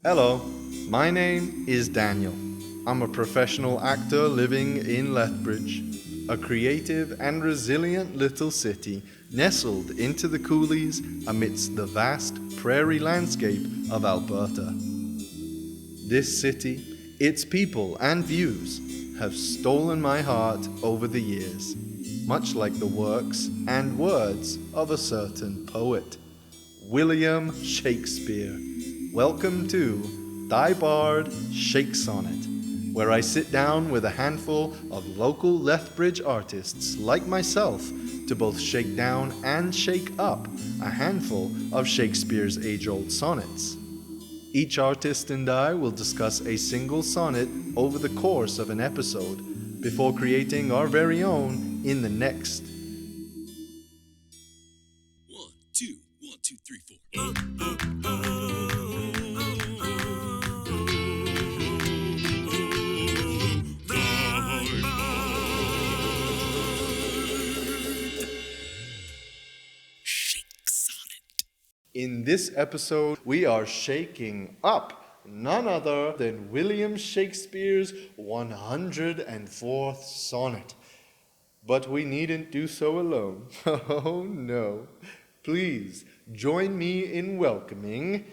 Hello, my name is Daniel. I'm a professional actor living in Lethbridge, a creative and resilient little city nestled into the coulees amidst the vast prairie landscape of Alberta. This city, its people and views have stolen my heart over the years, much like the works and words of a certain poet, William Shakespeare. Welcome to Thy Bard Shakesonnet, where I sit down with a handful of local Lethbridge artists like myself to both shake down and shake up a handful of Shakespeare's age-old sonnets. Each artist and I will discuss a single sonnet over the course of an episode before creating our very own in the next. 1, 2, 1, 2, 3, 4. In this episode, we are shaking up none other than William Shakespeare's 104th sonnet. But we needn't do so alone. Oh no. Please join me in welcoming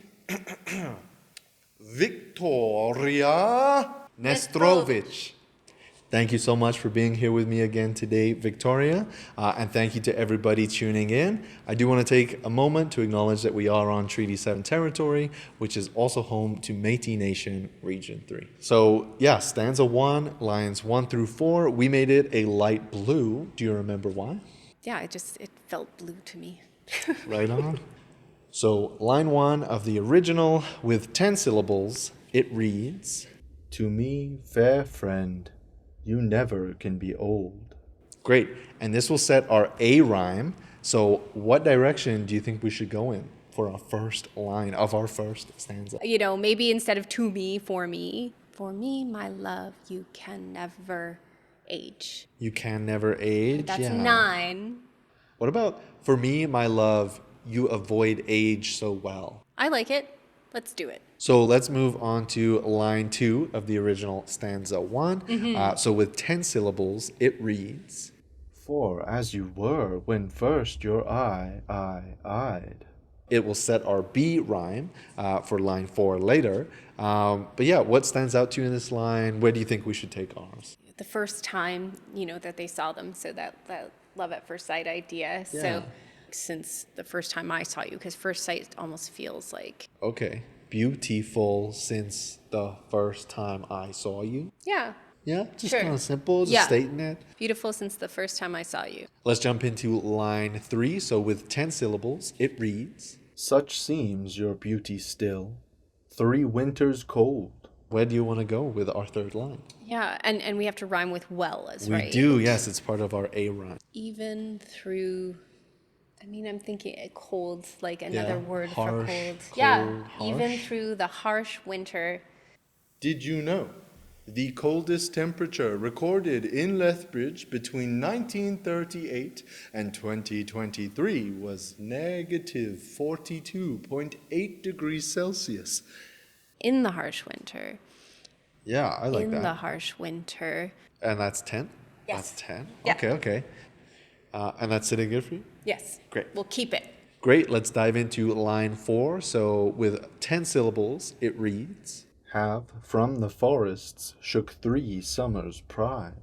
Victoria Nestrovich. Thank you so much for being here with me again today, Victoria, and thank you to everybody tuning in. I do want to take a moment to acknowledge that we are on Treaty 7 territory, which is also home to Métis Nation Region 3. So, yeah, stanza 1, lines 1 through 4, we made it a light blue. Do you remember why? Yeah, it felt blue to me. Right on. So, line 1 of the original, with 10 syllables, it reads, "To me, fair friend, you never can be old." Great. And this will set our A rhyme. So what direction do you think we should go in for our first line of our first stanza? You know, maybe instead of to me, for me, my love, you can never age. You can never age? That's yeah. 9. What about, for me, my love, you avoid age so well? I like it. Let's do it. So let's move on to line 2 of the original stanza 1. So with 10 syllables, it reads, "For as you were when first your eye eyed." It will set our B rhyme for line 4 later. But yeah, what stands out to you in this line? Where do you think we should take ours? The first time, that they saw them, so that love at first sight idea. Yeah. So since the first time I saw you, because first sight almost feels like... Okay. Beautiful since the first time I saw you. Yeah. Yeah, just Sure. kind of simple, just stating it. Beautiful since the first time I saw you. Let's jump into line 3. So with 10 syllables, it reads, "Such seems your beauty still, 3 winters cold." Where do you want to go with our third line? Yeah, and we have to rhyme with well as right. We do, yes. It's part of our A rhyme. Even through... I'm thinking cold, like another word harsh, for cold. cold. Yeah, Harsh. even through the harsh winter. Did you know the coldest temperature recorded in Lethbridge between 1938 and 2023 was negative 42.8 degrees Celsius? In the harsh winter. Yeah, I like that. In the harsh winter. And that's 10? Yes. That's 10? Yeah. Okay. And that's sitting good for you? Yes. Great. We'll keep it. Great. Let's dive into line 4. So with 10 syllables, it reads, "Have from the forests shook 3 summers' pride."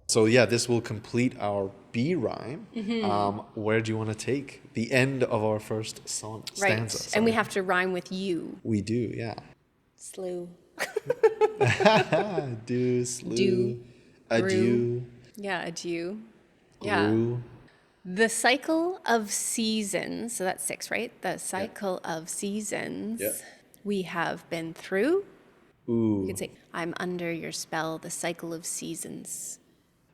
So yeah, this will complete our B rhyme. Where do you want to take the end of our first stanza? Right. And we have to rhyme with you. We do, yeah. Slew. Do, slew, Do, adieu, Yeah, adieu. grew. Yeah. The cycle of seasons. So that's 6, right? The cycle of seasons. Yeah. We have been through. Ooh. You could say, I'm under your spell, the cycle of seasons.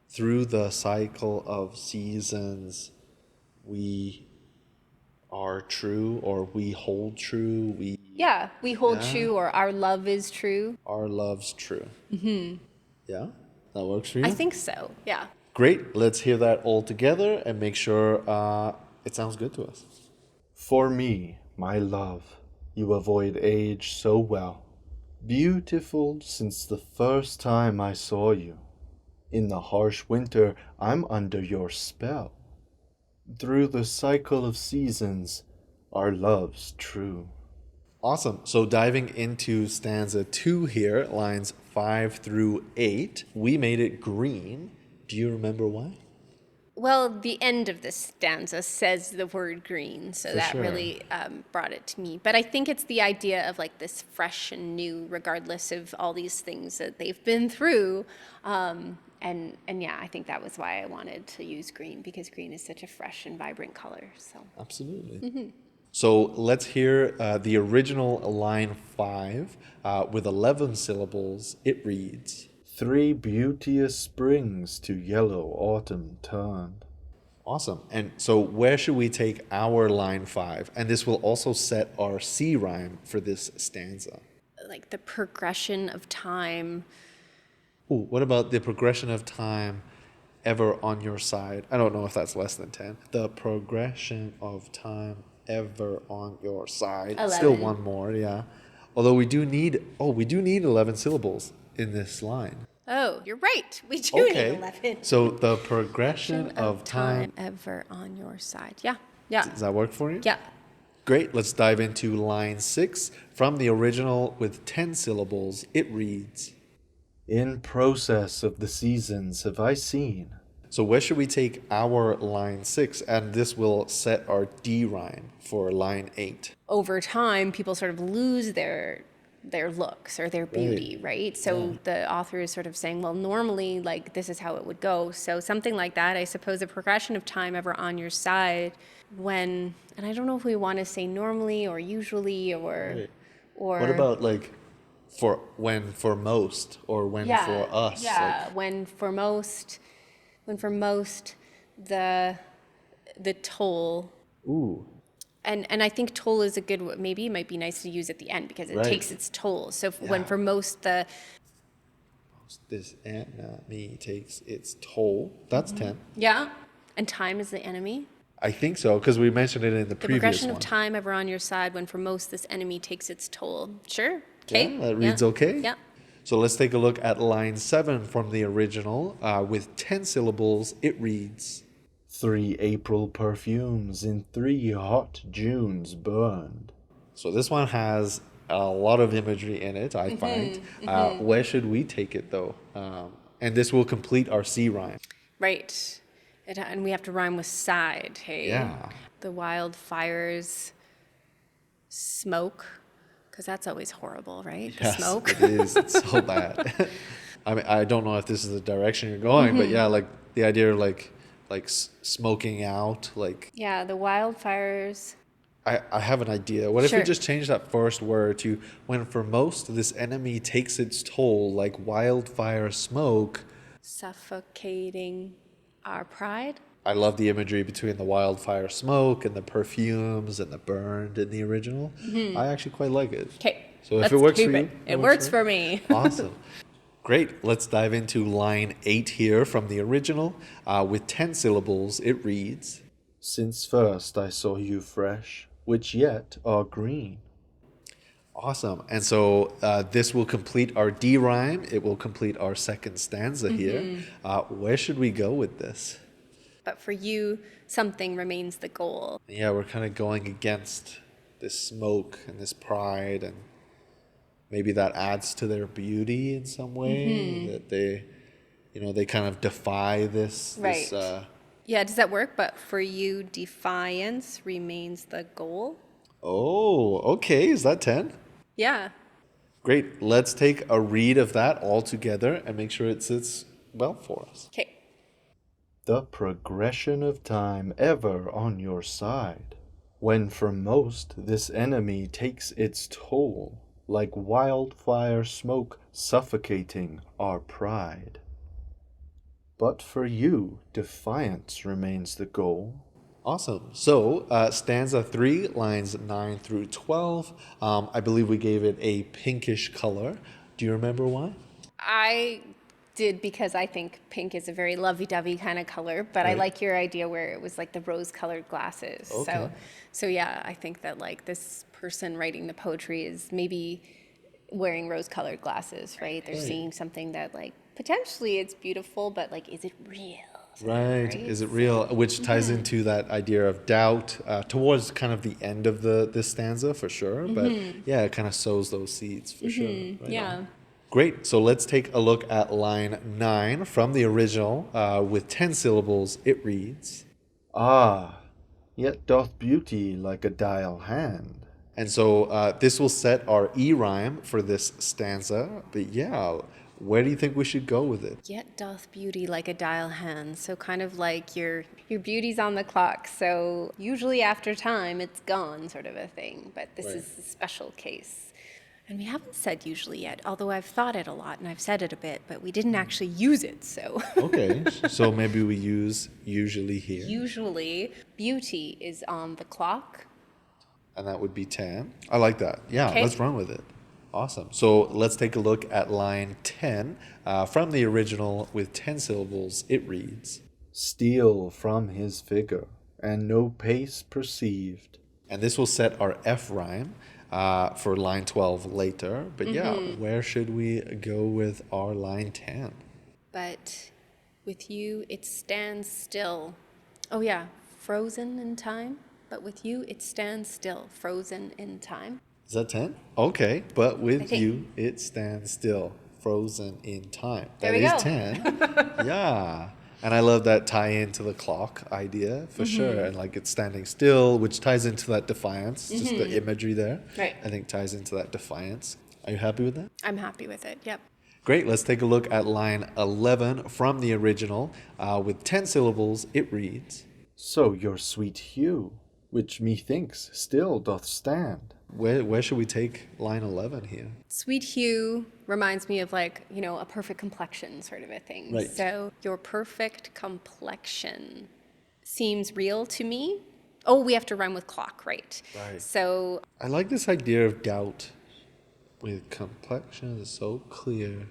Through the cycle of seasons, we are true, or we hold true. Yeah, we hold true, or our love is true. Our love's true. Yeah, that works for you? I think so, yeah. Great. Let's hear that all together and make sure It sounds good to us. For me, my love, you avoid age so well. Beautiful since the first time I saw you. In the harsh winter, I'm under your spell. Through the cycle of seasons, our love's true. Awesome. So diving into stanza 2 here, lines 5 through 8, we made it green. Do you remember why? Well, the end of this stanza says the word green, so For that sure. really brought it to me. But I think it's the idea of like this fresh and new, regardless of all these things that they've been through. And yeah, I think that was why I wanted to use green, because green is such a fresh and vibrant color. So Absolutely. So let's hear the original line 5 with 11 syllables. It reads, 3 beauteous springs to yellow autumn turned. Awesome. And so where should we take our line 5? And this will also set our C rhyme for this stanza. like the progression of time. Ooh, what about the progression of time ever on your side? I don't know if that's less than 10. The progression of time ever on your side. 11. Still one more, yeah. Although we do need 11 syllables in this line. Oh, you're right. We do need 11. So the progression of time. Ever on your side. Yeah. Yeah. Does that work for you? Yeah. Great. Let's dive into line 6 from the original with 10 syllables. It reads, in process of the seasons have I seen. So where should we take our line 6? And this will set our D rhyme for line 8. Over time, people sort of lose their looks or their beauty, right? So the author is sort of saying, well, normally, like, this is how it would go. So something like that, I suppose, a progression of time ever on your side when, and I don't know if we want to say normally or usually or... What about like for most or when for us? Yeah, Like, when for most the toll. ooh. And I think toll is a good word. Maybe it might be nice to use at the end because it takes its toll. So when for most This enemy takes its toll. That's 10. yeah, and time is the enemy. I think so, because we mentioned it in the The previous progression one. of time ever on your side when for most this enemy takes its toll. Sure. Okay. Yeah, that reads okay. Yeah. So let's take a look at line 7 from the original. With 10 syllables, it reads, 3 April perfumes in 3 hot Junes burned. So this one has a lot of imagery in it, I find. Where should we take it, though? And this will complete our C rhyme. Right. And we have to rhyme with side, hey? Yeah. The wildfires, smoke, because that's always horrible, right? The Yes, smoke. it is. It's so bad. I mean, I don't know if this is the direction you're going, but yeah, like the idea of like smoking out, like... Yeah, the wildfires. I have an idea. What if we Sure. just change that first word to when for most this enemy takes its toll, like wildfire smoke? Suffocating our pride. I love the imagery between the wildfire smoke and the perfumes and the burned in the original. I actually quite like it. Okay. So if it works for you, It works for me. Awesome. Great. Let's dive into line 8 here from the original. With 10 syllables, it reads, since first I saw you fresh, which yet are green. Awesome. And so this will complete our D rhyme. It will complete our second stanza here. Where should we go with this? But for you, something remains the goal. Yeah, we're kind of going against this smoke and this pride, and maybe that adds to their beauty in some way, that they kind of defy this. Right. This, Yeah, does that work? But for you, defiance remains the goal. oh, okay. Is that 10? Yeah. Great. Let's take a read of that all together and make sure it sits well for us. Okay. The progression of time ever on your side, when from most this enemy takes its toll, like wildfire smoke suffocating our pride. But for you, defiance remains the goal. Awesome. So, stanza 3, lines 9 through 12. I believe we gave it a pinkish color. Do you remember why? I did because I think pink is a very lovey-dovey kind of color, but I Right. like your idea where it was like the rose-colored glasses. Okay. So yeah, I think that like this person writing the poetry is maybe wearing rose-colored glasses, right? They're Right. seeing something that like potentially it's beautiful, but like, is it real? Right. Is it real? Which ties into that idea of doubt towards kind of the end of this stanza for sure. But yeah, it kind of sows those seeds for sure. Right Yeah. on. Great. So let's take a look at line 9 from the original with 10 syllables. It reads, Ah, yet doth beauty like a dial hand. and so this will set our E rhyme for this stanza. But yeah, where do you think we should go with it? Yet doth beauty like a dial hand. So kind of like your beauty's on the clock. So usually after time, it's gone, sort of a thing. But this Right. is a special case. And we haven't said usually yet, although I've thought it a lot and I've said it a bit, but we didn't actually use it. So Okay. So maybe we use usually here. usually beauty is on the clock. And that would be 10. I like that. Yeah, Okay. let's run with it. Awesome. So let's take a look at line 10 from the original with 10 syllables. It reads, Steal from his figure, and no pace perceived. and this will set our F rhyme for line 12 later. But yeah, where should we go with our line 10? But with you, it stands still. Oh, yeah, frozen in time. But with you, it stands still, frozen in time. Is that 10? Okay. But I with think- you, it stands still, frozen in time. There That we is go. 10. Yeah. And I love that tie into the clock idea for sure. And like it's standing still, which ties into that defiance, just the imagery there. Right. I think ties into that defiance. Are you happy with that? I'm happy with it, yep. Great. Let's take a look at line 11 from the original with 10 syllables. It reads, So your sweet hue, which methinks still doth stand. where should we take line 11 here? Sweet hue reminds me of like, you know, a perfect complexion sort of a thing. Right. So your perfect complexion seems real to me. Oh, we have to rhyme with clock, right? Right. So I like this idea of doubt with complexion is so clear.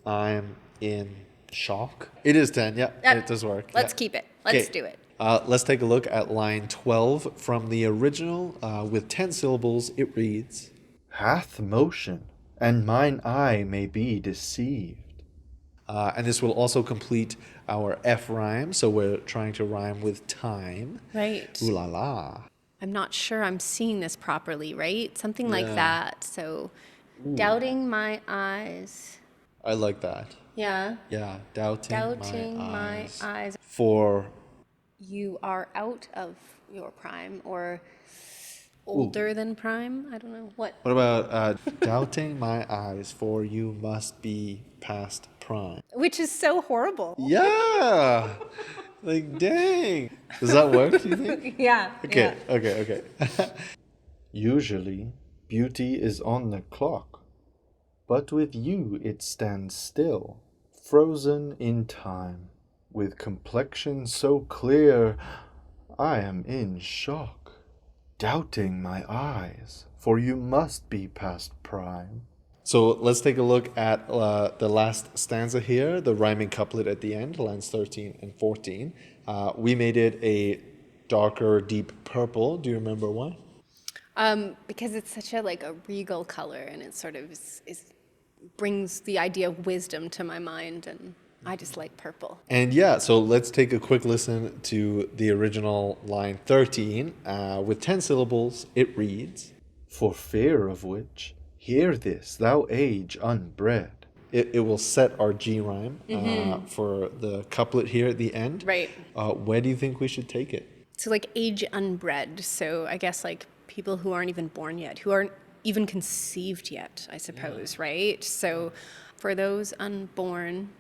I'm in shock. It is 10, yeah. It does work. let's yeah. keep it. Let's Okay. do it. Let's take a look at line 12 from the original with 10 syllables. It reads, Hath motion, and mine eye may be deceived. and this will also complete our F rhyme. So we're trying to rhyme with time. Right. Ooh la la. I'm not sure I'm seeing this properly, right? Something like Yeah. that. So doubting my eyes. I like that. Yeah. Yeah, doubting my eyes. For You are out of your prime or older than prime. I don't know. What? what about doubting my eyes? For you must be past prime. Which is so horrible. Yeah, like dang. Does that work? Do you think? Yeah. Okay, okay. Usually, beauty is on the clock, but with you it stands still, frozen in time. With complexion so clear, I am in shock, doubting my eyes, for you must be past prime. So let's take a look at the last stanza here, the rhyming couplet at the end, lines 13 and 14. We made it a darker, deep purple. Do you remember why? Because it's such a like a regal color, and it sort of brings the idea of wisdom to my mind, and I just like purple. And yeah, so let's take a quick listen to the original line 13 with 10 syllables. It reads, For fear of which, hear this, thou age unbred. it will set our G rhyme for the couplet here at the end. Right. Where do you think we should take it? So like age unbred. So I guess like people who aren't even born yet, who aren't even conceived yet, I suppose, right? So for those unborn,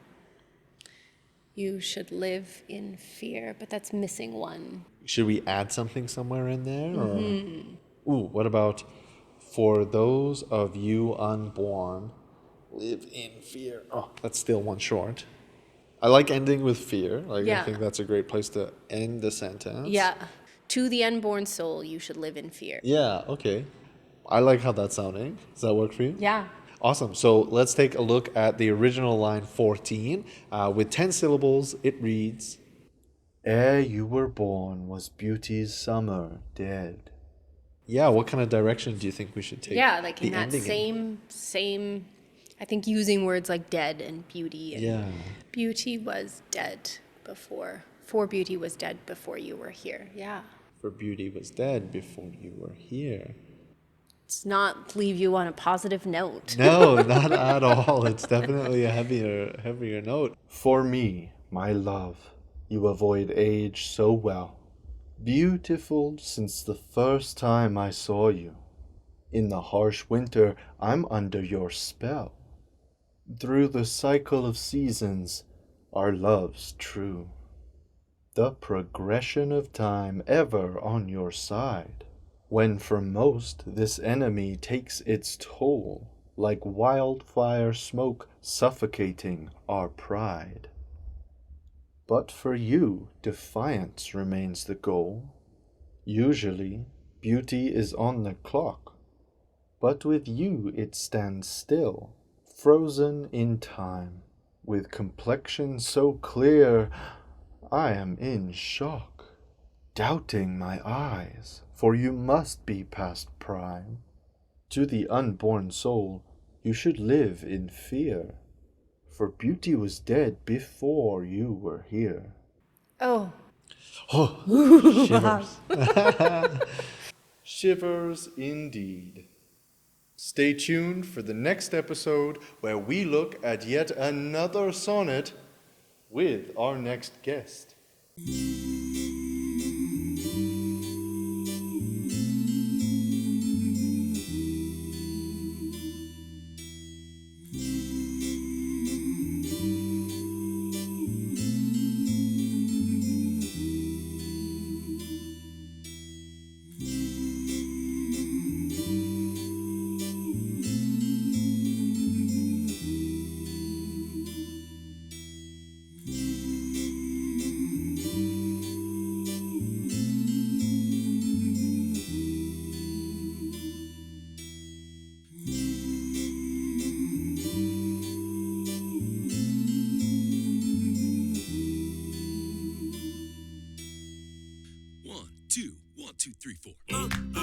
you should live in fear, but that's missing one. Should we add something somewhere in there? Or? Ooh, what about for those of you unborn, live in fear? Oh, that's still one short. I like ending with fear. Like I Yeah. think that's a great place to end the sentence. Yeah. To the unborn soul, you should live in fear. Yeah, okay. I like how that's sounding. Does that work for you? Yeah. Awesome. So let's take a look at the original line 14. With 10 syllables, it reads, Ere you were born was beauty's summer dead. yeah, what kind of direction do you think we should take? Yeah, like in the that ending same, I think using words like dead and beauty. And Yeah. beauty was dead before, for beauty was dead before you were here. Yeah. For beauty was dead before you were here. It's not leave you on a positive note. No, not at all. It's definitely a heavier note. For me, my love, you avoid age so well. Beautiful since the first time I saw you. In the harsh winter, I'm under your spell. Through the cycle of seasons, our love's true. The progression of time ever on your side. When for most this enemy takes its toll, like wildfire smoke suffocating our pride. But for you, defiance remains the goal. Usually, beauty is on the clock, but with you it stands still, frozen in time, with complexion so clear, I am in shock, doubting my eyes, for you must be past prime. To the unborn soul, you should live in fear, for beauty was dead before you were here. Oh, Shivers. Shivers indeed. Stay tuned for the next episode where we look at yet another sonnet with our next guest. One, two, 1, 2, 3, 4.